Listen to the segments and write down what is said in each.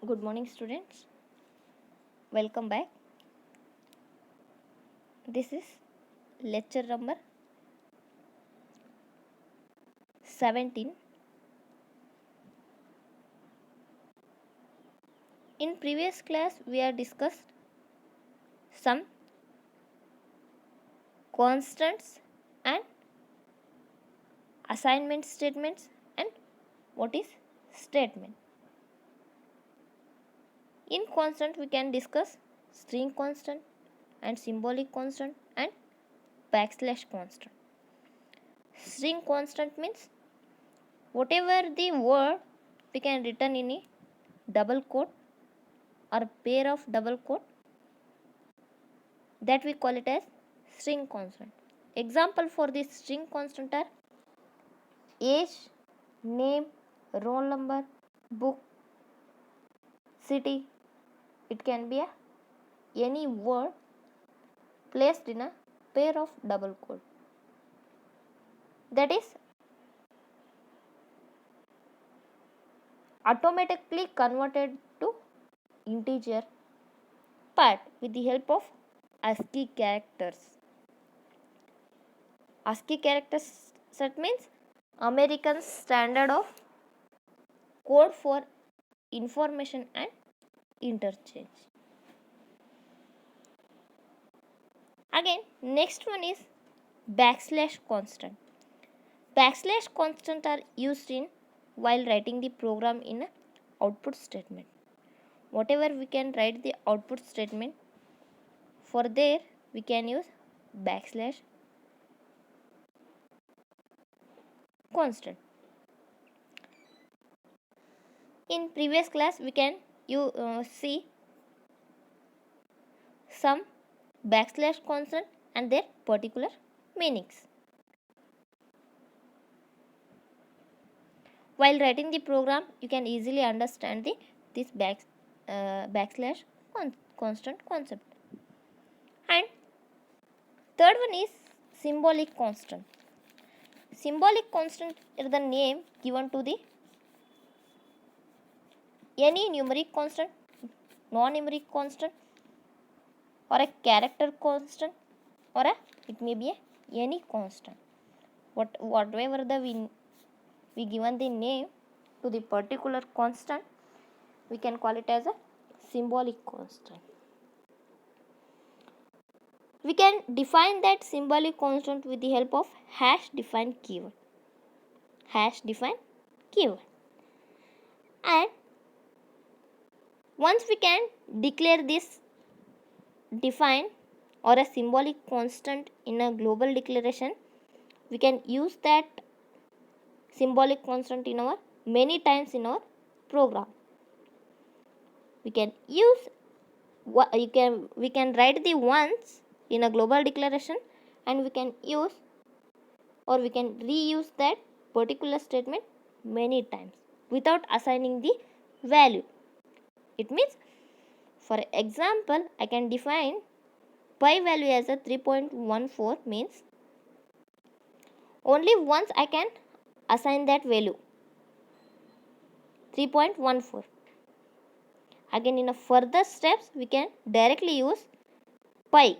Good morning, students. Welcome back. This is lecture number 17. In previous class, we have discussed some constants and assignment statements and what is statement. In constant, we can discuss string constant and symbolic constant and backslash constant. String constant means whatever the word we can written in a double quote or a pair of double quote, that we call it as string constant. Example for this string constant are age, name, roll number, book, city. It can be any word placed in a pair of double quote. That is automatically converted to integer part with the help of ASCII characters. ASCII characters set means American Standard of Code for Information and Interchange. Again, next one is backslash constant. Backslash constant are used in while writing the program in a output statement. Whatever we can write the output statement, for there we can use backslash constant. In previous class we can see some backslash constant and their particular meanings. While writing the program, you can easily understand this backslash constant concept. And third one is symbolic constant. Symbolic constant is the name given to the any numeric constant, non-numeric constant, or a character constant, or it may be any constant. Whatever we given the name to the particular constant, we can call it as a symbolic constant. We can define that symbolic constant with the help of hash define keyword. Hash define keyword. And once we can declare this define or a symbolic constant in a global declaration, we can use that symbolic constant in our many times in our program. We can use we can write the once in a global declaration, and we can use or we can reuse that particular statement many times without assigning the value. It means, for example, I can define pi value as a 3.14 means only once I can assign that value 3.14. Again, in a further steps we can directly use pi,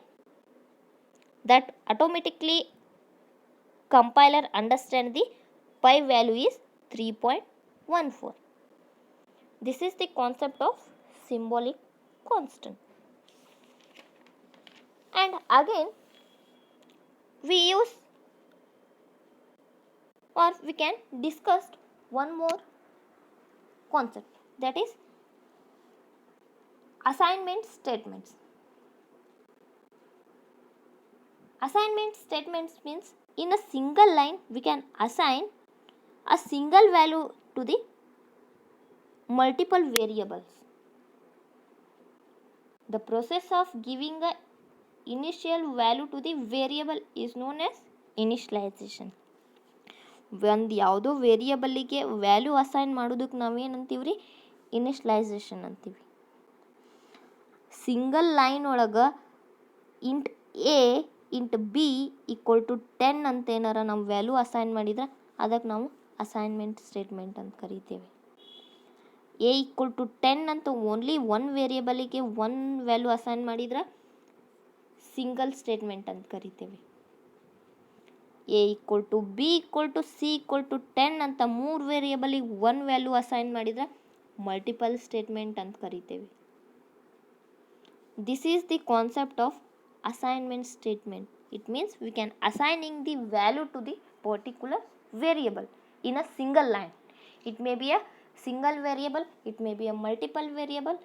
that automatically compiler understand the pi value is 3.14. This is the concept of symbolic constant. And again, we use or we can discuss one more concept, that is assignment statements. Assignment statements means in a single line we can assign a single value to the multiple variables. The process of giving a initial value to the variable is known as initialization. ಒಂದು ಯಾವುದೋ ವೇರಿಯಬಲ್ಲಿಗೆ value assign ಮಾಡೋದಕ್ಕೆ ನಾವೇನಂತೀವಿ ರೀ, initialization ಅಂತೀವಿ. Single line ಒಳಗೆ int A int B equal to 10 ಅಂತ ಏನಾರ ನಾವು value assign ಮಾಡಿದ್ರೆ ಅದಕ್ಕೆ ನಾವು ಅಸೈನ್ಮೆಂಟ್ ಸ್ಟೇಟ್ಮೆಂಟ್ ಅಂತ ಕರಿತೇವೆ. ಎ ಈಕ್ವಲ್ ಟು 10 ಅಂತ ಓನ್ಲಿ ಒನ್ ವೇರಿಯೇಬಲಿಗೆ ಒನ್ ವ್ಯಾಲ್ಯೂ ಅಸೈನ್ ಮಾಡಿದ್ರೆ ಸಿಂಗಲ್ ಸ್ಟೇಟ್ಮೆಂಟ್ ಅಂತ ಕರಿತೇವೆ. A equal to B equal to C equal to 10 ಅಂತ ಮೂರು ವೇರಿಯೇಬಲಿಗೆ ಒನ್ ವ್ಯಾಲ್ಯೂ ಅಸೈನ್ ಮಾಡಿದ್ರೆ ಮಲ್ಟಿಪಲ್ ಸ್ಟೇಟ್ಮೆಂಟ್ ಅಂತ ಕರಿತೇವೆ. This is the concept of assignment statement. It means we can assigning the value to the particular variable in a single line. It may be a single variable, it may be a multiple variable,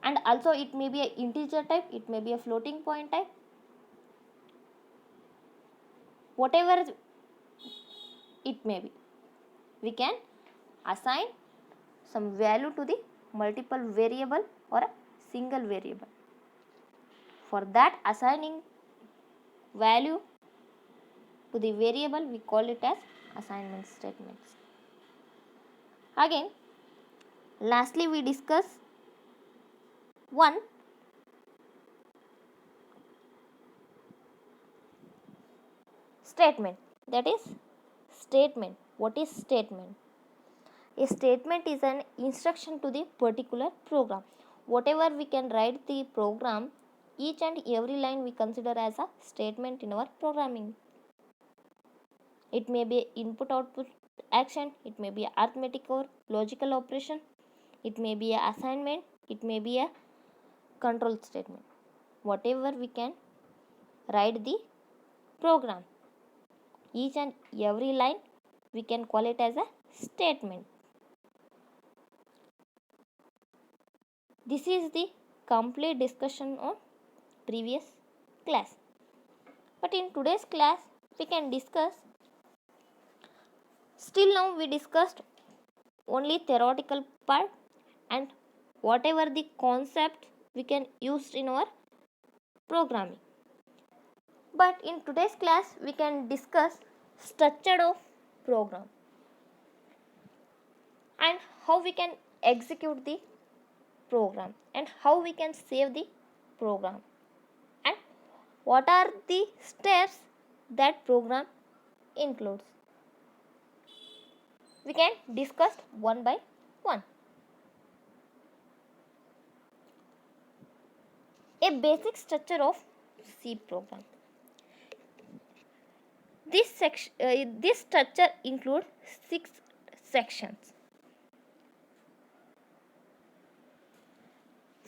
and also it may be a integer type, it may be a floating point type. Whatever it may be, we can assign some value to the multiple variable or a single variable. For that assigning value to the variable, we call it as assignment statements. Again, lastly we discuss one statement, that is statement. What is statement? A statement is an instruction to the particular program. Whatever we can write the program, each and every line we consider as a statement in our programming. It may be input output action, it may be arithmetic or logical operation, it may be a assignment, it may be a control statement. Whatever we can write the program, each and every line we can call it as a statement. This is the complete discussion on previous class, but in today's class we can discuss. Still now we discussed only theoretical part and whatever the concept we can use in our programming. But in today's class we can discuss structure of program and how we can execute the program and how we can save the program and what are the steps that program includes. We can discuss one by one. A basic structure of C program. This structure includes 6 sections.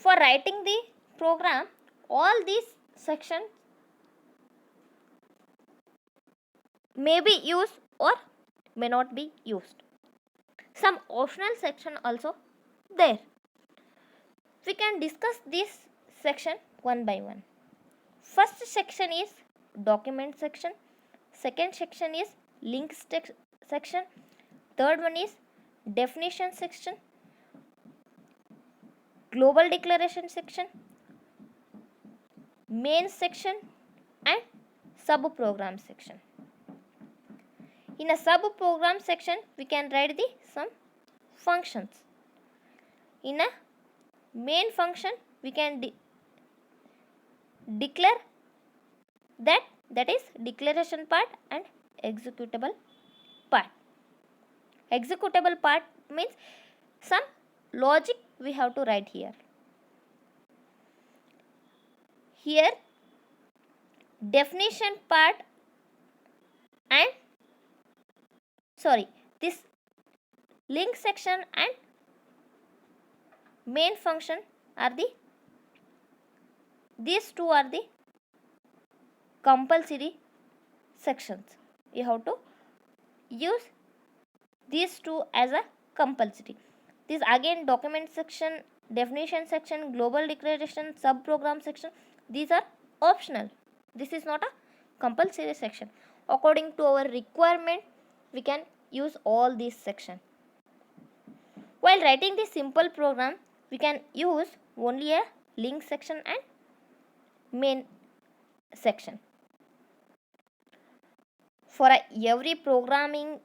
For writing the program, all these sections may be used or may not be used. Some optional section also there. We can discuss this section one by one. First section is document section, second section is links section, third one is definition section, global declaration section, main section, and sub program section. In a sub program section we can write the some functions. In a main function we can declare that is declaration part and executable part. Executable part means some logic we have to write here. Here definition part and this link section and main function are these two are the compulsory sections. You have to use these two as a compulsory. This again document section, definition section, global declaration, sub program section, these are optional. This is not a compulsory section. According to our requirement we can use all these sections. While writing the simple program we can use only a link section and main section. For every programming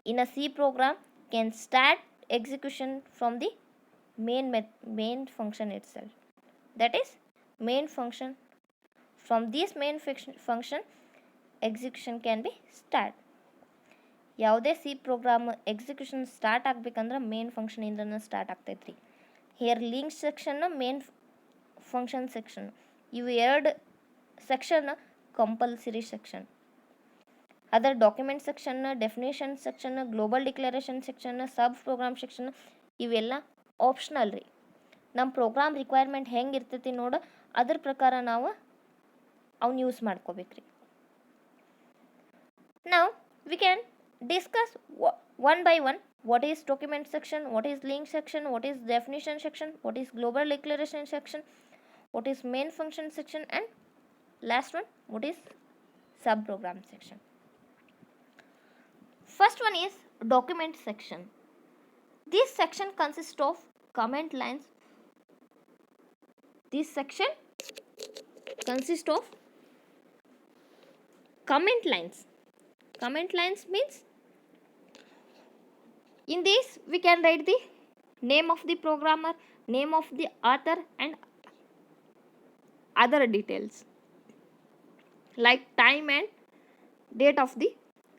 in a C program can start execution from the main function itself. That is main function. From this main function execution can be start. ಯಾವುದೇ C program execution start ಆಗಬೇಕಂದ್ರೆ main ಫಂಕ್ಷನಿಂದನೇ start ಆಗ್ತೈತೆ ರೀ. Here link section, main function section, ಇವು ಎರಡು section compulsory section. Other document section, definition section, global declaration section, sub program section ಇವೆಲ್ಲ optional ರೀ. ನಮ್ಮ ಪ್ರೋಗ್ರಾಮ್ ರಿಕ್ವೈರ್ಮೆಂಟ್ ಹೆಂಗೆ ಇರ್ತೈತಿ ನೋಡು, ಅದ್ರ ಪ್ರಕಾರ ನಾವು ಅವ್ನು ಯೂಸ್ ಮಾಡ್ಕೋಬೇಕ್ರಿ. ನಾವು we can discuss one by one. What is document section, what is link section, what is definition section, what is global declaration section, what is main function section, and last one, what is subprogram section. First one is document section. This section consists of comment lines. This section consists of comment lines. Comment lines means in this we can write the name of the programmer, name of the author, and other details like time and date of the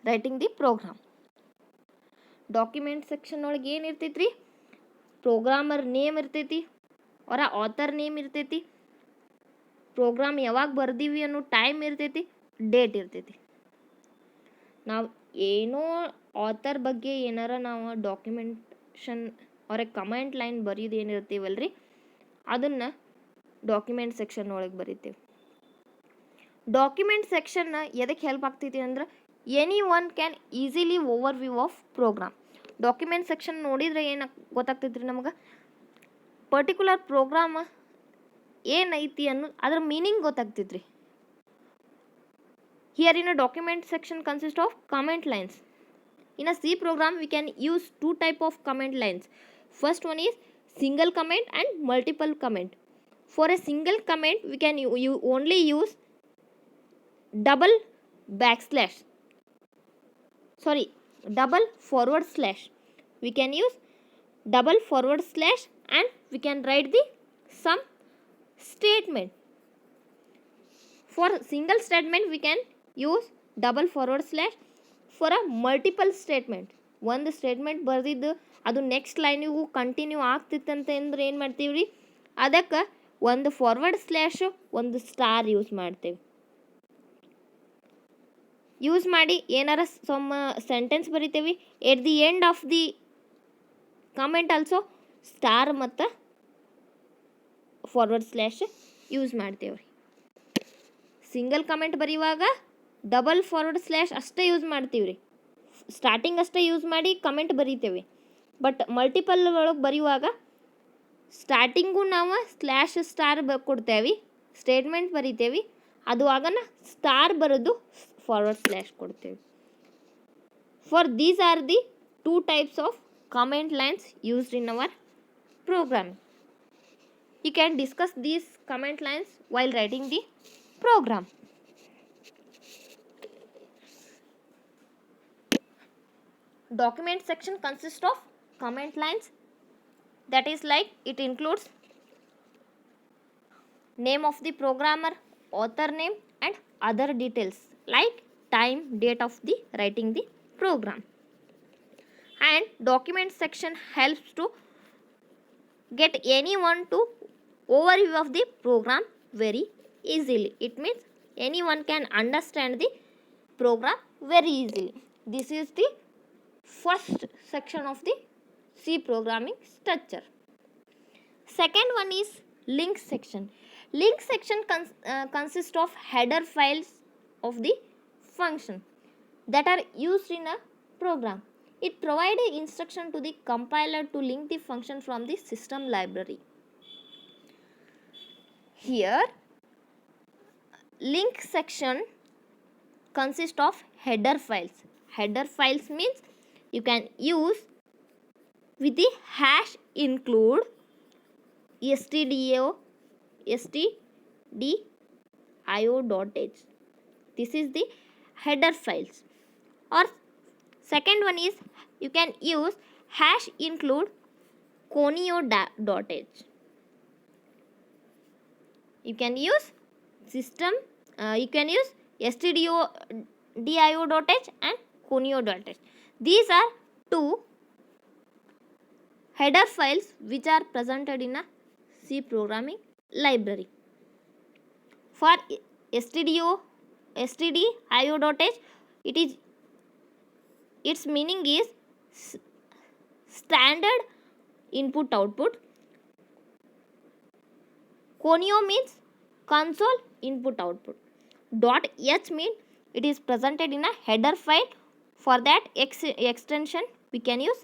writing the program. Document section ಒಳಗೆ ಏನು ಇರ್ತೈತಿ ರೀ, programmer name ಇರ್ತೈತಿ, ಅವರ author name ಇರ್ತೈತಿ, program ಯಾವಾಗ ಬರ್ದೀವಿ ಅನ್ನೋ time ಇರ್ತೈತಿ, ಡೇಟ್ ಇರ್ತೈತಿ. ನಾವು ಏನೋ ಆಥರ್ ಬಗ್ಗೆ ಏನಾರ ನಾವು ಡಾಕ್ಯುಮೆಂಟೇಷನ್ ಅವ್ರಿಗೆ ಕಮೆಂಟ್ ಲೈನ್ ಬರೆಯೋದು ಏನಿರ್ತೀವಲ್ಲ ರೀ, ಅದನ್ನು ಡಾಕ್ಯುಮೆಂಟ್ ಸೆಕ್ಷನ್ ಒಳಗೆ ಬರಿತೀವಿ. ಡಾಕ್ಯುಮೆಂಟ್ ಸೆಕ್ಷನ್ನ ಎದಕ್ಕೆ ಹೆಲ್ಪ್ ಆಗ್ತೈತಿ ಅಂದ್ರೆ any one can easily overview of program. Document section ನೋಡಿದರೆ ಏನು ಗೊತ್ತಾಗ್ತೈತಿ ರೀ ನಮಗೆ, ಪರ್ಟಿಕ್ಯುಲರ್ ಪ್ರೋಗ್ರಾಮ್ ಏನೈತಿ ಅನ್ನೋದು ಅದರ ಮೀನಿಂಗ್ ಗೊತ್ತಾಗ್ತೈತಿ ರೀ. Here in a document section consists of comment lines. In a C program we can use two type of comment lines. First one is single comment and multiple comment. For a single comment we can you only use double forward slash. We can use double forward slash and we can write the some statement. For single statement we can use double forward slash. For a multiple statement, ಒಂದು statement ಬರೆದಿದ್ದು ಅದು next ಲೈನಿಗೂ continue ಆಗ್ತಿತ್ತಂತ ಅಂದ್ರೆ ಏನು ಮಾಡ್ತೀವಿ ರೀ, ಅದಕ್ಕೆ ಒಂದು forward ಸ್ಲ್ಯಾಶು ಒಂದು ಸ್ಟಾರ್ ಯೂಸ್ ಮಾಡ್ತೇವೆ. ಯೂಸ್ ಮಾಡಿ ಏನಾರ ಸಮ್ ಸೆಂಟೆನ್ಸ್ ಬರಿತೇವೆ, at the end of the comment also star ಮತ್ತು ಫಾರ್ವರ್ಡ್ ಸ್ಲ್ಯಾಶ್ ಯೂಸ್ ಮಾಡ್ತೇವೆ ರೀ. ಸಿಂಗಲ್ ಕಮೆಂಟ್ ಬರೆಯುವಾಗ ಡಬಲ್ ಫಾರ್ವರ್ಡ್ ಸ್ಲ್ಯಾಶ್ ಅಷ್ಟೇ ಯೂಸ್ ಮಾಡ್ತೀವಿ ರೀ, ಸ್ಟಾರ್ಟಿಂಗ್ ಅಷ್ಟೇ ಯೂಸ್ ಮಾಡಿ ಕಮೆಂಟ್ ಬರಿತೇವೆ. ಬಟ್ ಮಲ್ಟಿಪಲ್ ಒಳಗೆ ಬರೆಯುವಾಗ ಸ್ಟಾರ್ಟಿಂಗು ನಾವು ಸ್ಲ್ಯಾಶ್ ಸ್ಟಾರ್ ಕೊಡ್ತೇವೆ, ಸ್ಟೇಟ್ಮೆಂಟ್ ಬರಿತೇವೆ, ಅದು ಆಗನ ಸ್ಟಾರ್ ಬರೋದು ಫಾರ್ವರ್ಡ್ ಸ್ಲ್ಯಾಶ್ ಕೊಡ್ತೇವೆ. For these are the two types of comment lines used in our program. You can discuss these comment lines while writing the program. Document section consists of comment lines, that is like it includes name of the programmer, author name, and other details like time, date of the writing the program. And document section helps to get anyone to overview of the program very easily. It means anyone can understand the program very easily. This is the first section of the C programming structure. Second one is link section. Link section consists of header files of the function that are used in a program. It provides instruction to the compiler to link the function from the system library. Here link section consists of header files. Header files means you can use with the hash include stdio.h. This is the header files. Or second one is you can use hash include conio.h. You can use system, you can use stdio.dio.h and conio.h. These are two header files which are presented in a C programming library. For stdio.io.h, its meaning is standard input output. Conio means console input output. .h means it is presented in a header file. For that extension we can use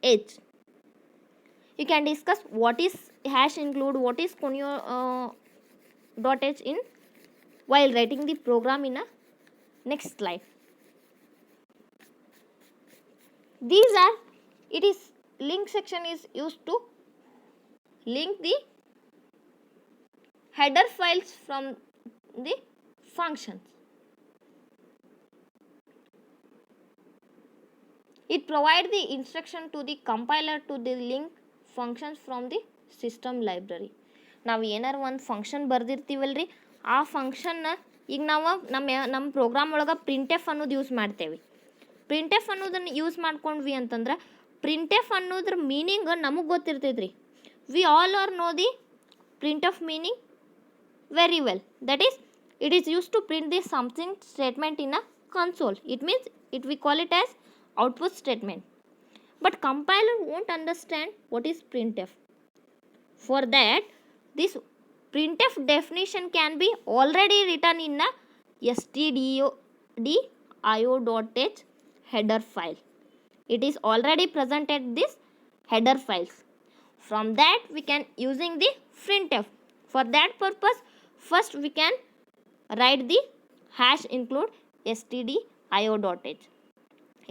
.h. You can discuss what is hash include, what is conio .h in while writing the program in a next slide. These are, it is link section is used to link the header files from the functions. It provides the instruction to the compiler to the link functions from the system library. ನಾವು ಏನಾರು ಒಂದು function ಬರ್ದಿರ್ತೀವಲ್ರಿ, ಆ ಫಂಕ್ಷನ್ನ ಈಗ ನಾವು ನಮ್ಮ program ಒಳಗೆ printf ಅನ್ನೋದು ಯೂಸ್ ಮಾಡ್ತೇವೆ. ಪ್ರಿಂಟೆಫ್ ಅನ್ನೋದನ್ನು ಯೂಸ್ ಮಾಡ್ಕೊಂಡ್ವಿ ಅಂತಂದ್ರೆ ಪ್ರಿಂಟೆಫ್ ಅನ್ನೋದ್ರ ಮೀನಿಂಗ್ ನಮಗೆ ಗೊತ್ತಿರ್ತೈತೆ ರೀ. We all are know the printf meaning very well. That is, it is used to print the something statement in a console. It means we call it as output statement. But compiler won't understand what is printf. For that, this printf definition can be already written in a stdio.io.h header file. It is already presented this header files. From that we can using the printf. For that purpose, first we can write the hash include stdio.io.h.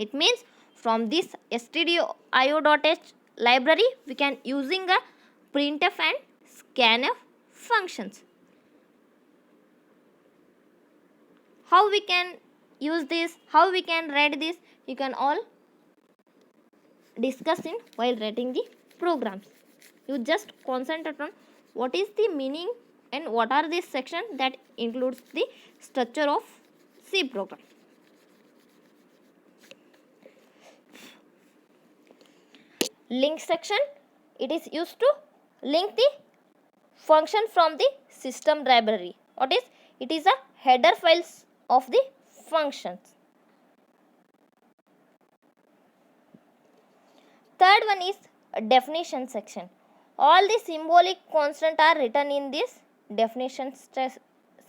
It means from this stdio.io.h library we can using a printf and scanf functions. How we can use this, how we can write this, you can all discuss in while writing the programs. You just concentrate on what is the meaning and what are the sections that includes the structure of C program. Link section, it is used to link the function from the system library. What is it? Is a header files of the functions. Third one is definition section. All the symbolic constant are written in this definition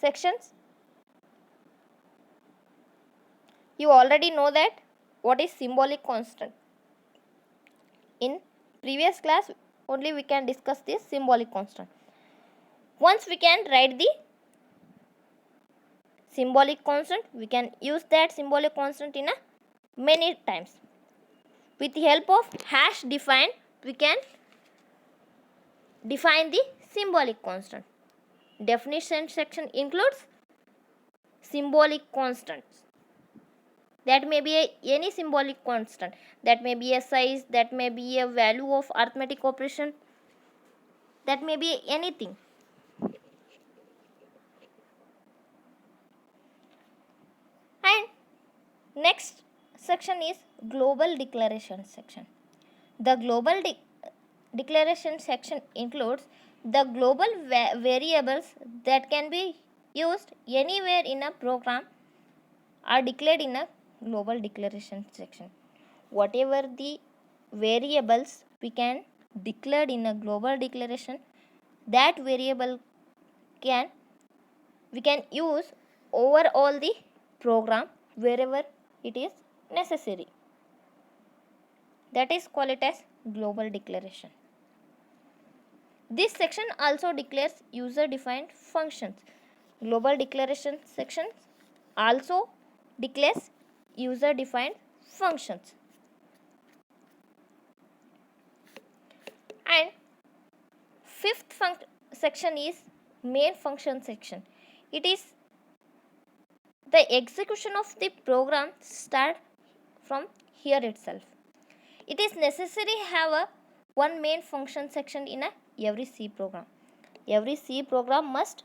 sections. You already know that what is symbolic constant. In previous class only we can discuss this symbolic constant. Once we can write the symbolic constant, we can use that symbolic constant in a many times. With the help of hash define, we can define the symbolic constant. Definition section includes symbolic constants. That may be any symbolic constant. That may be a size, that may be a value of arithmetic operation, that may be anything. And next section is global declaration section. The global declaration section includes the global variables that can be used anywhere in a program are declared in a global declaration section. Whatever the variables we can declare in a global declaration, that variable we can use over all the program wherever it is necessary. That is called it as global declaration. This section also declares user defined functions. Global declaration section also declares user defined functions. And fifth section is main function section. It is the execution of the program start from here itself. It is necessary have a one main function section in a every C program. Every C program must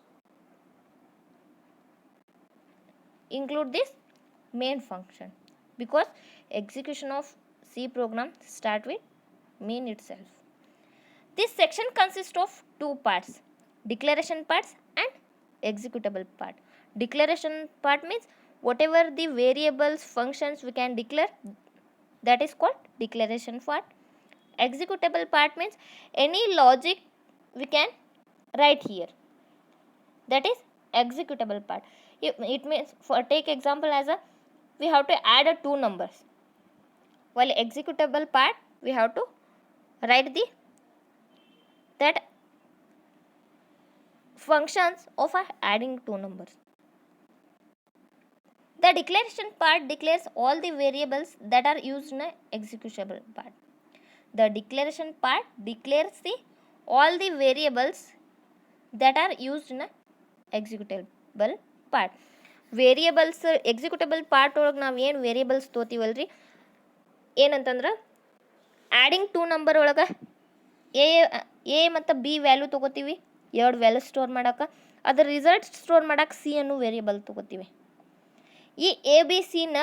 include this main function, because execution of C program start with main itself. This section consists of two parts, declaration parts and executable part. Declaration part means whatever the variables functions we can declare, that is called declaration part. Executable part means any logic we can write here, that is executable part. It means, for take example as a, we have to add a two numbers, while executable part we have to write the that functions of adding two numbers. The declaration part declares all the variables that are used in a executable part. The declaration part declares the all the variables that are used in a executable part. Variables executable part ಒಳಗೆ ನಾವು ಏನು variables ತೊಗೋತೀವಲ್ರಿ, ಏನಂತಂದ್ರೆ adding to number ಒಳಗೆ A ಮತ್ತು B value ತೊಗೋತೀವಿ, ಎರಡು value store ಮಾಡೋಕೆ. ಅದರ ರಿಸಲ್ಟ್ ಸ್ಟೋರ್ ಮಾಡೋಕೆ ಸಿ ಅನ್ನೋ ವೇರಿಯಬಲ್ ತೊಗೋತೀವಿ. ಈ ಎ ಬಿ ಸಿನ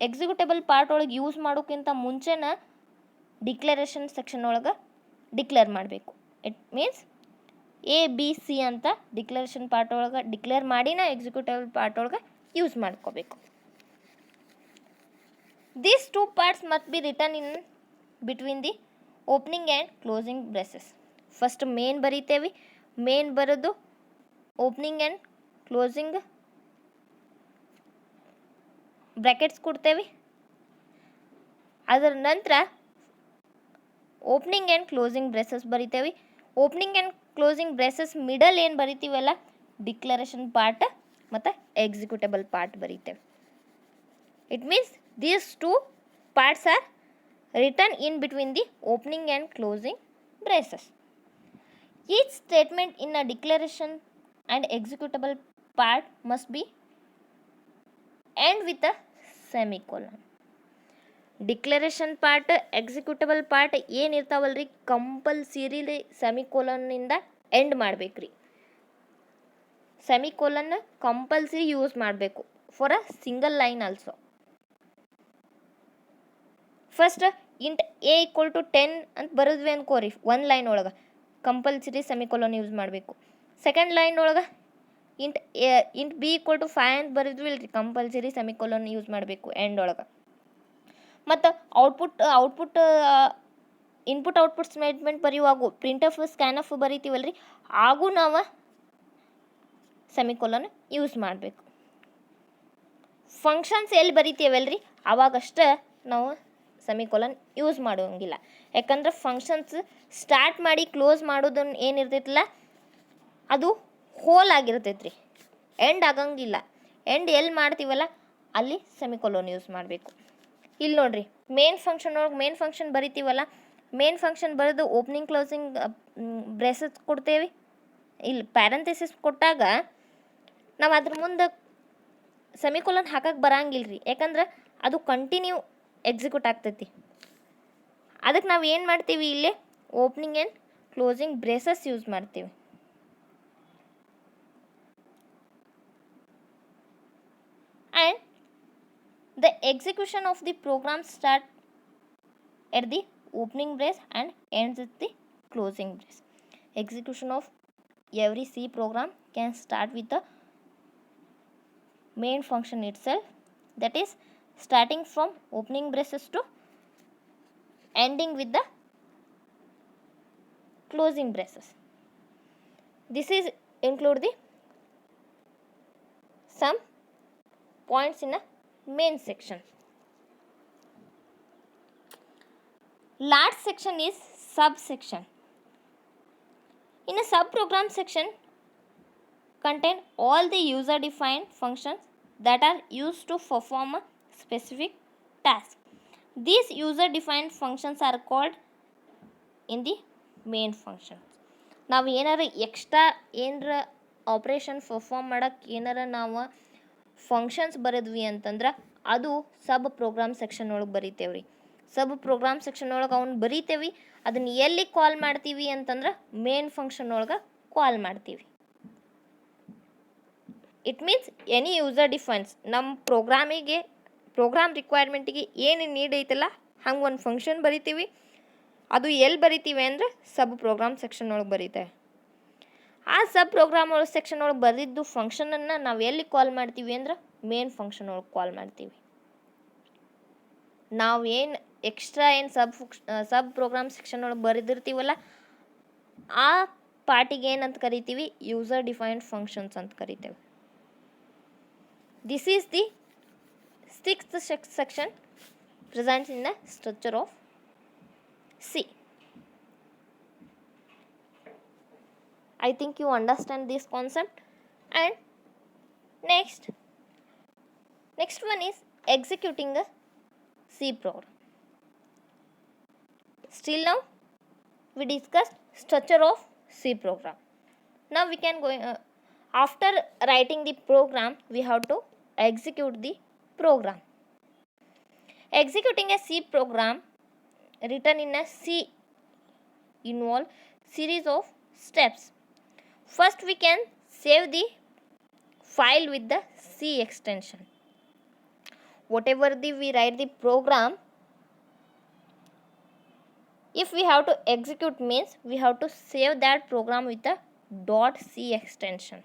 ಎಕ್ಸಿಕ್ಯೂಟಬಲ್ ಪಾರ್ಟ್ ಒಳಗೆ ಯೂಸ್ ಮಾಡೋಕ್ಕಿಂತ ಮುಂಚೆನ ಡಿಕ್ಲರೇಷನ್ ಸೆಕ್ಷನ್ ಒಳಗೆ ಡಿಕ್ಲೇರ್ ಮಾಡಬೇಕು. It means A B C ಅಂತ ಡಿಕ್ಲರೇಷನ್ ಪಾರ್ಟ್ ಒಳಗೆ ಡಿಕ್ಲೇರ್ ಮಾಡಿನ ಎಕ್ಸಿಕ್ಯೂಟಬಲ್ ಪಾರ್ಟ್ ಒಳಗೆ ಯೂಸ್ ಮಾಡ್ಕೋಬೇಕು. These two parts must be return in between the opening and closing braces. First main ಬರೀತೇವೆ, ಮೇನ್ ಬರೋದು ಓಪನಿಂಗ್ ಆ್ಯಂಡ್ ಕ್ಲೋಸಿಂಗ್ ಬ್ರ್ಯಾಕೆಟ್ಸ್ ಕೊಡ್ತೇವೆ. ಅದರ ನಂತರ ಓಪನಿಂಗ್ ಆ್ಯಂಡ್ ಕ್ಲೋಸಿಂಗ್ ಬ್ರೇಸಸ್ ಬರಿತೇವೆ. Opening and closing braces middle ಏನು ಬರಿತೀವಲ್ಲ ಡಿಕ್ಲರೇಷನ್ ಪಾರ್ಟ್ ಮತ್ತು executable part ಬರಿತೇವೆ. It means these two parts are return in between the opening and closing braces. Each statement in a declaration and executable part must be end with a semicolon. Declaration part executable part ಏನಿರ್ತಾವಲ್ರಿ ಕಂಪಲ್ಸರಿಲಿ ಸೆಮಿಕೋಲನ್ನಿಂದ end ಮಾಡಬೇಕ್ರಿ. Semicolon compulsory use ಮಾಡಬೇಕು for a single line also. First int A equal to 10 ಅಂತ ಬರೋದ್ವಿ ಅನ್ಕೋರಿ, ಒಂದು line ಒಳಗೆ compulsory semicolon use ಮಾಡಬೇಕು. ಸೆಕೆಂಡ್ ಲೈನ್ ಒಳಗೆ ಇಂಟ್ ಬಿ ಈಕ್ವಲ್ ಟು 5 ಅಂತ ಬರೋದ್ವಿ ಇಲ್ರಿ, ಕಂಪಲ್ಸರಿ ಸೆಮಿಕೋಲನ್ ಯೂಸ್ ಮಾಡಬೇಕು ಎಂಡ್ ಒಳಗೆ. ಮತ್ತು ಇನ್ಪುಟ್ ಔಟ್ಪುಟ್ ಸ್ಟೇಟ್ಮೆಂಟ್ ಬರೆಯುವಾಗೂ ಪ್ರಿಂಟ್ ಆಫ್ ಸ್ಕ್ಯಾನ್ ಆಫ್ ಬರಿತೀವಲ್ರಿ, ಹಾಗೂ ನಾವು ಸೆಮಿಕೋಲನ್ ಯೂಸ್ ಮಾಡಬೇಕು. ಫಂಕ್ಷನ್ಸ್ ಎಲ್ಲಿ ಬರಿತೀವಲ್ರಿ ಆವಾಗಷ್ಟೇ ನಾವು ಸೆಮಿಕೋಲನ್ ಯೂಸ್ ಮಾಡೋಂಗಿಲ್ಲ. ಯಾಕಂದ್ರೆ ಫಂಕ್ಷನ್ಸ್ ಸ್ಟಾರ್ಟ್ ಮಾಡಿ ಕ್ಲೋಸ್ ಮಾಡೋದನ್ನು ಏನಿರ್ತೈತಲ್ಲ ಅದು ಹೋಲ್ ಆಗಿರ್ತೈತ್ರಿ, ಎಂಡ್ ಆಗಂಗಿಲ್ಲ. ಎಂಡ್ ಎಲ್ಲಿ ಮಾಡ್ತೀವಲ್ಲ ಅಲ್ಲಿ ಸೆಮಿಕೋಲನ್ ಯೂಸ್ ಮಾಡಬೇಕು. ಇಲ್ಲಿ ನೋಡ್ರಿ, ಮೇನ್ ಫಂಕ್ಷನ್ ಒಳಗೆ ಮೇನ್ ಫಂಕ್ಷನ್ ಬರಿತೀವಲ್ಲ, ಮೇನ್ ಫಂಕ್ಷನ್ ಬರೆದು ಓಪನಿಂಗ್ ಕ್ಲೋಸಿಂಗ್ ಬ್ರೇಸಸ್ ಕೊಡ್ತೇವೆ. ಇಲ್ಲಿ ಪ್ಯಾರಂಥೆಸಿಸ್ ಕೊಟ್ಟಾಗ ನಾವು ಅದ್ರ ಮುಂದೆ ಸೆಮಿಕೋಲನ್ ಹಾಕಕ್ಕೆ ಬರಂಗಿಲ್ಲ ರೀ, ಯಾಕಂದ್ರೆ ಅದು ಕಂಟಿನ್ಯೂ ಎಕ್ಸಿಕ್ಯೂಟ್ ಆಗ್ತೈತಿ. ಅದಕ್ಕೆ ನಾವು ಏನು ಮಾಡ್ತೀವಿ, ಇಲ್ಲಿ opening and closing braces use ಮಾಡ್ತೀವಿ. And the execution of the program start at the opening brace and ends at the closing brace. Execution of every C program can start with the main function itself, that is starting from opening braces to ending with the closing braces. This is include the some points in a main section. Last section is subsection. In a subprogram section contain all the user defined functions that are used to perform a specific task. These user defined functions are called in the main functions. ನಾವು ಏನಾರ extra ಏನಾರ operation perform ಮಾಡೋಕ್ಕೆ ಏನಾರ ನಾವು functions ಬರೆದ್ವಿ ಅಂತಂದ್ರೆ ಅದು ಸಬ್ program section ಒಳಗೆ ಬರಿತೇವ್ರಿ. ಸಬ್ program section ಒಳಗೆ ಅವ್ನು ಬರಿತೇವೆ. ಅದನ್ನು ಎಲ್ಲಿ ಕಾಲ್ ಮಾಡ್ತೀವಿ ಅಂತಂದ್ರೆ ಮೇನ್ ಫಂಕ್ಷನ್ ಒಳಗೆ ಕಾಲ್ ಮಾಡ್ತೀವಿ. It means any user defines ನಮ್ಮ ಪ್ರೋಗ್ರಾಮಿಗೆ ಪ್ರೋಗ್ರಾಮ್ ರಿಕ್ವೈರ್ಮೆಂಟಿಗೆ ಏನು ನೀಡ್ ಐತಲ್ಲ ಹಂಗೆ ಒಂದು ಫಂಕ್ಷನ್ ಬರಿತೀವಿ. ಅದು ಎಲ್ಲಿ ಬರಿತೀವಿ ಅಂದರೆ ಸಬ್ ಪ್ರೋಗ್ರಾಮ್ ಸೆಕ್ಷನ್ ಒಳಗೆ ಬರೀತೇವೆ. ಆ ಸಬ್ ಪ್ರೋಗ್ರಾಮ್ ಒಳಗೆ ಸೆಕ್ಷನ್ ಒಳಗೆ ಬರೆದಿದ್ದು ಫಂಕ್ಷನನ್ನು ನಾವು ಎಲ್ಲಿ ಕಾಲ್ ಮಾಡ್ತೀವಿ ಅಂದ್ರೆ ಮೇನ್ ಫಂಕ್ಷನ್ ಒಳಗೆ ಕಾಲ್ ಮಾಡ್ತೀವಿ. ನಾವು ಏನು ಎಕ್ಸ್ಟ್ರಾ ಏನು ಸಬ್ ಪ್ರೋಗ್ರಾಮ್ ಸೆಕ್ಷನ್ ಒಳಗೆ ಬರೆದಿರ್ತೀವಲ್ಲ ಆ ಪಾರ್ಟಿಗೆ ಏನಂತ ಕರಿತೀವಿ, ಯೂಸರ್ ಡಿಫೈನ್ಡ್ ಫಂಕ್ಷನ್ಸ್ ಅಂತ ಕರಿತೇವೆ. This is the 6th section presents in the structure of C. I think you understand this concept. And next one is executing a C program. Still now we discussed structure of C program. Now we can go after writing the program we have to execute the program. Executing a C program written in a C involve series of steps. First we can save the file with the C extension. Whatever we write the program, if we have to execute means we have to save that program with the .c extension.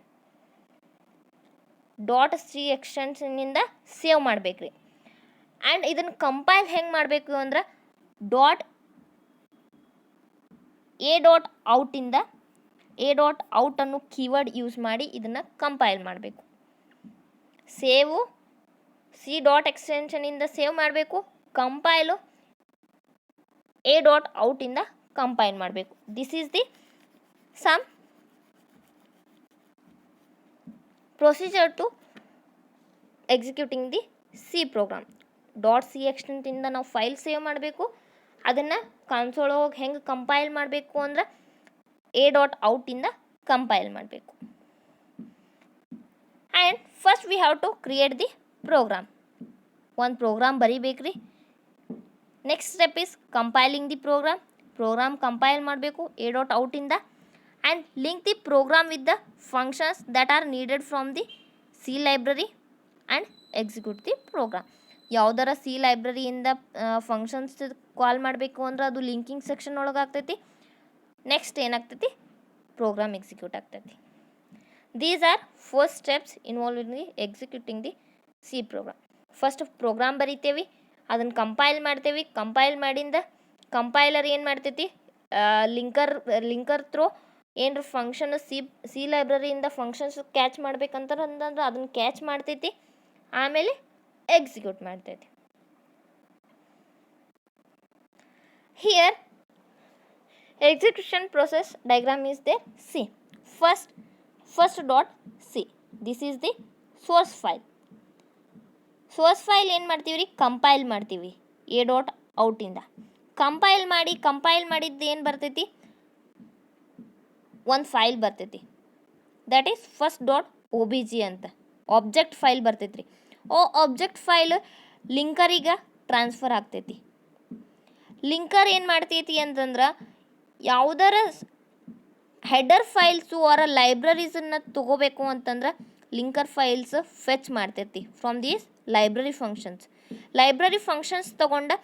.c extension ಇಂದ save ಮಾಡಬೇಕ್ರಿ. And ಇದನ್ನು compile ಹೆಂಗೆ ಮಾಡಬೇಕು ಅಂದ್ರೆ .a.out ಇಂದ .out ಅನ್ನೋ keyword use ಮಾಡಿ ಇದನ್ನು ಕಂಪೈಲ್ ಮಾಡಬೇಕು. ಸೇವು C ಎಕ್ಸ್ಟೆನ್ಷನ್ ಇಂದ ಸೇವ್ ಮಾಡಬೇಕು, ಕಂಪೈಲು A.out ಇಂದ ಕಂಪೈಲ್ ಮಾಡಬೇಕು. This is the some procedure to executing the C program. .c ಎಕ್ಸ್ಟೆನ್ಷನಿಂದ ನಾವು ಫೈಲ್ ಸೇವ್ ಮಾಡಬೇಕು, ಅದನ್ನು ಕನ್ಸೋಲ್ ಹೋಗಿ ಹೆಂಗೆ ಕಂಪೈಲ್ ಮಾಡಬೇಕು ಅಂದ್ರೆ A.out ಇಂದ ಕಂಪೈಲ್ ಮಾಡಬೇಕು. And first we have to create the program. ಒಂದು ಪ್ರೋಗ್ರಾಮ್ ಬರಿಬೇಕ್ರಿ. Next step is compiling the program compile ಮಾಡಬೇಕು A.out ಇಂದ. And link the program with the functions that are needed from the C library and execute the program. ಯಾವುದರ C ಲೈಬ್ರರಿಯಿಂದ functions call ಮಾಡಬೇಕು ಅಂದ್ರೆ ಅದು linking section ಒಳಗೆ ಆಗ್ತೈತಿ. Next ಏನಾಗ್ತೈತಿ, ಪ್ರೋಗ್ರಾಮ್ ಎಕ್ಸಿಕ್ಯೂಟ್ ಆಗ್ತೈತಿ. These are 4 steps involve in the executing the C program. First program ಬರಿತೇವೆ, ಅದನ್ನು ಕಂಪೈಲ್ ಮಾಡ್ತೇವೆ. ಕಂಪೈಲ್ ಮಾಡಿಂದ ಕಂಪೈಲರ್ ಏನು ಮಾಡ್ತೈತಿ, ಲಿಂಕರ್ ಥ್ರೋ ಏನರ ಫಂಕ್ಷನ್ ಸಿ ಲೈಬ್ರರಿಯಿಂದ ಫಂಕ್ಷನ್ಸ್ ಕ್ಯಾಚ್ ಮಾಡ್ಬೇಕಂತಂದ್ರೆ ಅದನ್ನು ಕ್ಯಾಚ್ ಮಾಡ್ತೈತಿ, ಆಮೇಲೆ ಎಕ್ಸಿಕ್ಯೂಟ್ ಮಾಡ್ತೈತಿ. Here execution process diagram is there. See, first .c, this is the source file. source file ಏನು ಮಾಡ್ತೀವಿ ರೀ, ಕಂಪೈಲ್ ಮಾಡ್ತೀವಿ A.out ಇಂದ. ಕಂಪೈಲ್ ಮಾಡಿದ್ದು ಏನು ಬರ್ತೈತಿ, ಒಂದು ಫೈಲ್ ಬರ್ತೈತಿ, ದಟ್ ಈಸ್ first.obj ಅಂತ ಆಬ್ಜೆಕ್ಟ್ ಫೈಲ್ ಬರ್ತೈತಿ ರೀ. ಆಬ್ಜೆಕ್ಟ್ ಫೈಲ್ ಲಿಂಕರಿಗೆ ಟ್ರಾನ್ಸ್ಫರ್ ಆಗ್ತೈತಿ. ಲಿಂಕರ್ ಏನು ಮಾಡ್ತೈತಿ ಅಂತಂದ್ರೆ ಯಾವುದರ ಹೆಡರ್ ಫೈಲ್ಸು ಅವರ ಲೈಬ್ರರೀಸನ್ನು ತೊಗೋಬೇಕು ಅಂತಂದ್ರೆ ಲಿಂಕರ್ ಫೈಲ್ಸ್ ಫೆಚ್ ಮಾಡ್ತೈತಿ ಫ್ರಮ್ ದೀಸ್ ಲೈಬ್ರರಿ ಫಂಕ್ಷನ್ಸ್ ತೊಗೊಂಡು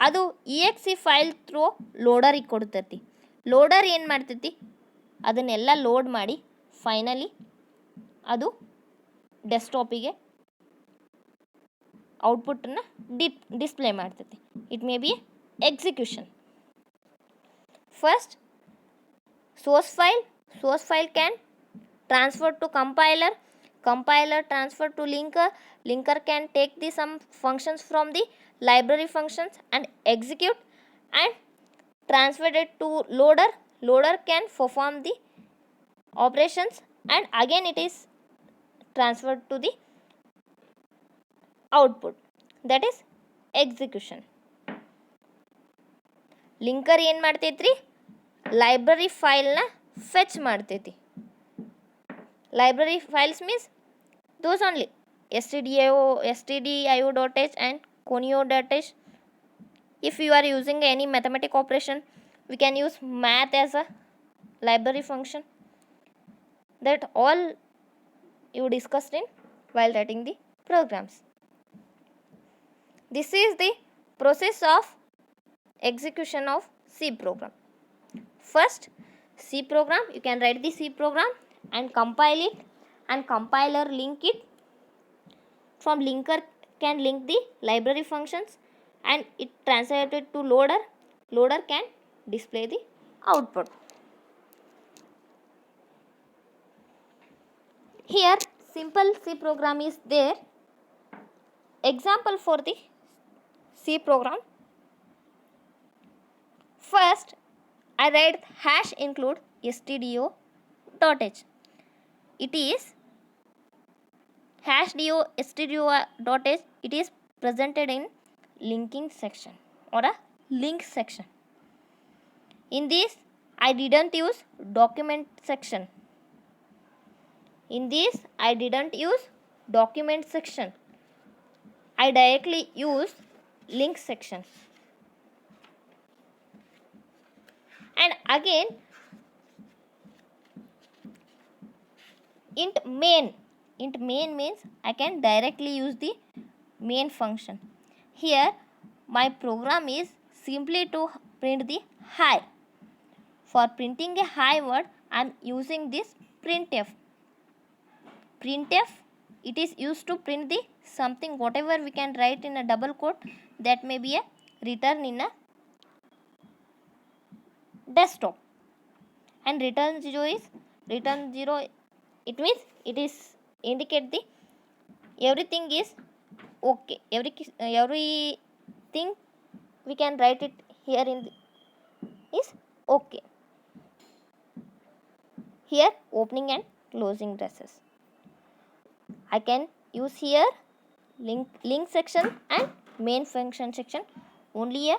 ಅದು exe ಫೈಲ್ ಥ್ರೂ ಲೋಡರಿಗೆ ಕೊಡ್ತೈತಿ. ಲೋಡರ್ ಏನು ಮಾಡ್ತೈತಿ, ಅದನ್ನೆಲ್ಲ ಲೋಡ್ ಮಾಡಿ ಫೈನಲಿ ಅದು ಡೆಸ್ಕ್ಟಾಪಿಗೆ ಔಟ್ಪುಟ್ಟನ್ನು ಡಿಸ್ಪ್ಲೇ ಮಾಡ್ತೈತಿ. It may be execution. First source file can transfer to compiler transfer to linker can take the some functions from the library functions and execute, and transfer it to loader can perform the operations, and again it is transferred to the output, that is execution. Linker ಏನು ಮಾಡ್ತೈತ್ರಿ, library ಫೈಲ್ನ fetch ಮಾಡ್ತೈತಿ. Library files means those only stdio.h and conio.h. if you are using any mathematical operation we can use math as a library function. That all you discussed in while writing the programs. This is the process of execution of C program. First, C program, you can write the C program and compile it, and compiler link it. From linker can link the library functions, and it translated to loader. Loader can display the output. Here simple C program is there. Example for the C program. First, I write hash include stdio.h. It is hash do stdio.h. It is presented in linking section or a link section. In this, I didn't use document section. In this, I didn't use document section. I directly use link section. And again, int main. Int main means I can directly use the main function. Here, my program is simply to print the hi. For printing a hi word, I am using this printf. Printf, it is used to print the something, whatever we can write in a double quote, that may be a return in a desktop. And return 0 is return 0. It means it is indicate the everything is okay. Everything we can write it here in is okay. Here opening and closing braces. I can use here link section and main function section, only a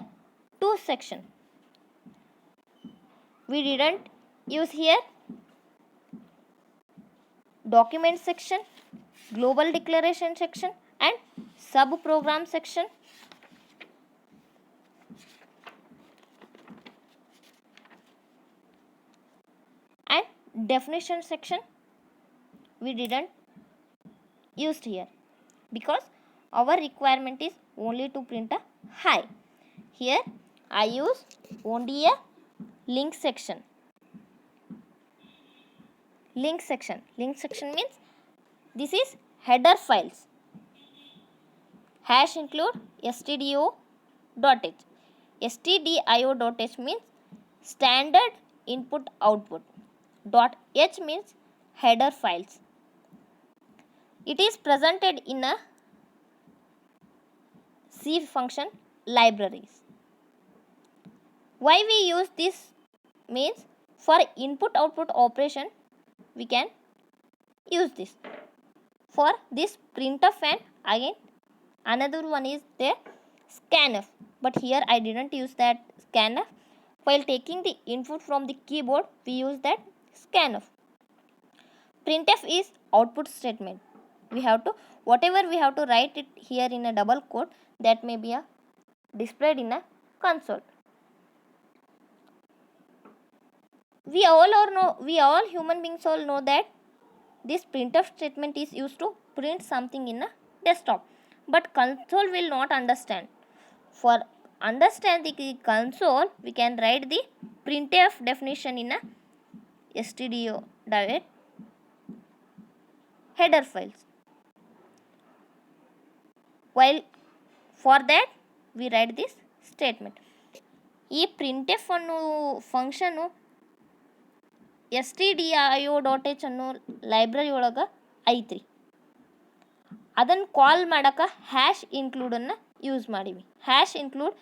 two section. We didn't use here document section, global declaration section and sub program section. And definition section we didn't used here, because our requirement is only to print a hi. Here I use only a link section. Link section means this is header files. Hash include stdio.h. stdio.h means standard input output. .h means header files. It is presented in a C function libraries. Why we use this means for input output operation we can use this. For this printf, and again another one is there scanf, but here I didn't use that scanf. While taking the input from the keyboard we use that scanf. Printf is output statement. We have to, whatever we have to write it here in a double quote, that may be displayed in a console. We all human beings all know that this printf statement is used to print something in a desktop, but console will not understand. For understand the console, we can write the printf definition in a stdio.h header files. While for that we write this statement. ಈ printf ಅನ್ನೋ function stdio.h ಅನ್ನೋ library ಒಳಗೆ ಐತ್ರಿ. ಅದನ್ನು call ಮಾಡೋಕೆ hash ಇನ್ಕ್ಲೂಡನ್ನು use ಮಾಡೀವಿ. Hash include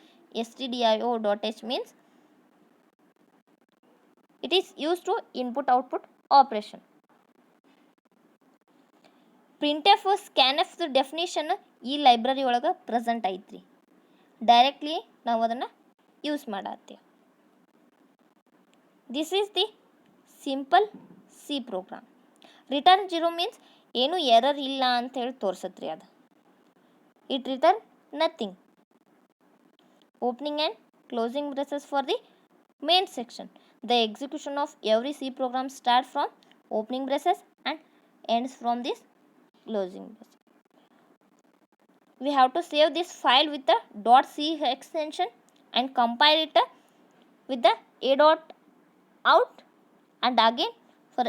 stdio.h means it is use to input output operation. printf scanf definition ಈ ಲೈಬ್ರರಿ ಒಳಗೆ ಪ್ರೆಸೆಂಟ್ ಐತ್ರಿ. ಡೈರೆಕ್ಟ್ಲಿ ನಾವು ಅದನ್ನು ಯೂಸ್ ಮಾಡತ್ತೀವಿ. This is the simple C program. Return 0 means ಏನು ಎರರ್ ಇಲ್ಲ ಅಂಥೇಳಿ ತೋರಿಸತ್ರಿ ಅದು. It return nothing. Opening and closing braces for the main section. The execution of every C program starts from opening braces and ends from this closing braces. we have to save this file with the .c extension and compile it with the a.out, and again for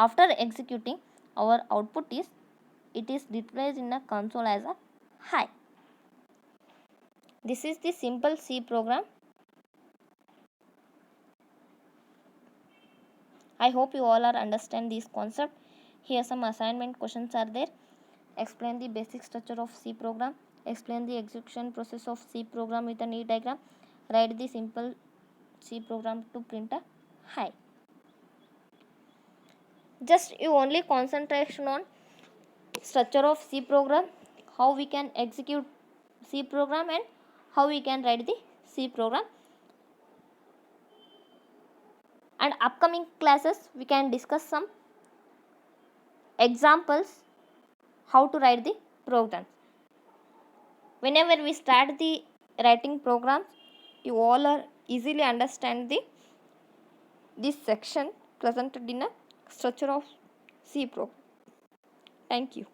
after executing our output is it is displayed in the console as a hi. This is the simple C program. I hope you all are understand this concept. Here some assignment questions are there. Explain the basic structure of C program. Explain the execution process of C program with a neat diagram. Write the simple C program to print a hi. Just you only concentration on structure of C program, how we can execute C program and how we can write the C program. And upcoming classes we can discuss some examples how to write the programs. Whenever we start the writing programs, you all are easily understand the this section presented in a structure of C program. Thank you.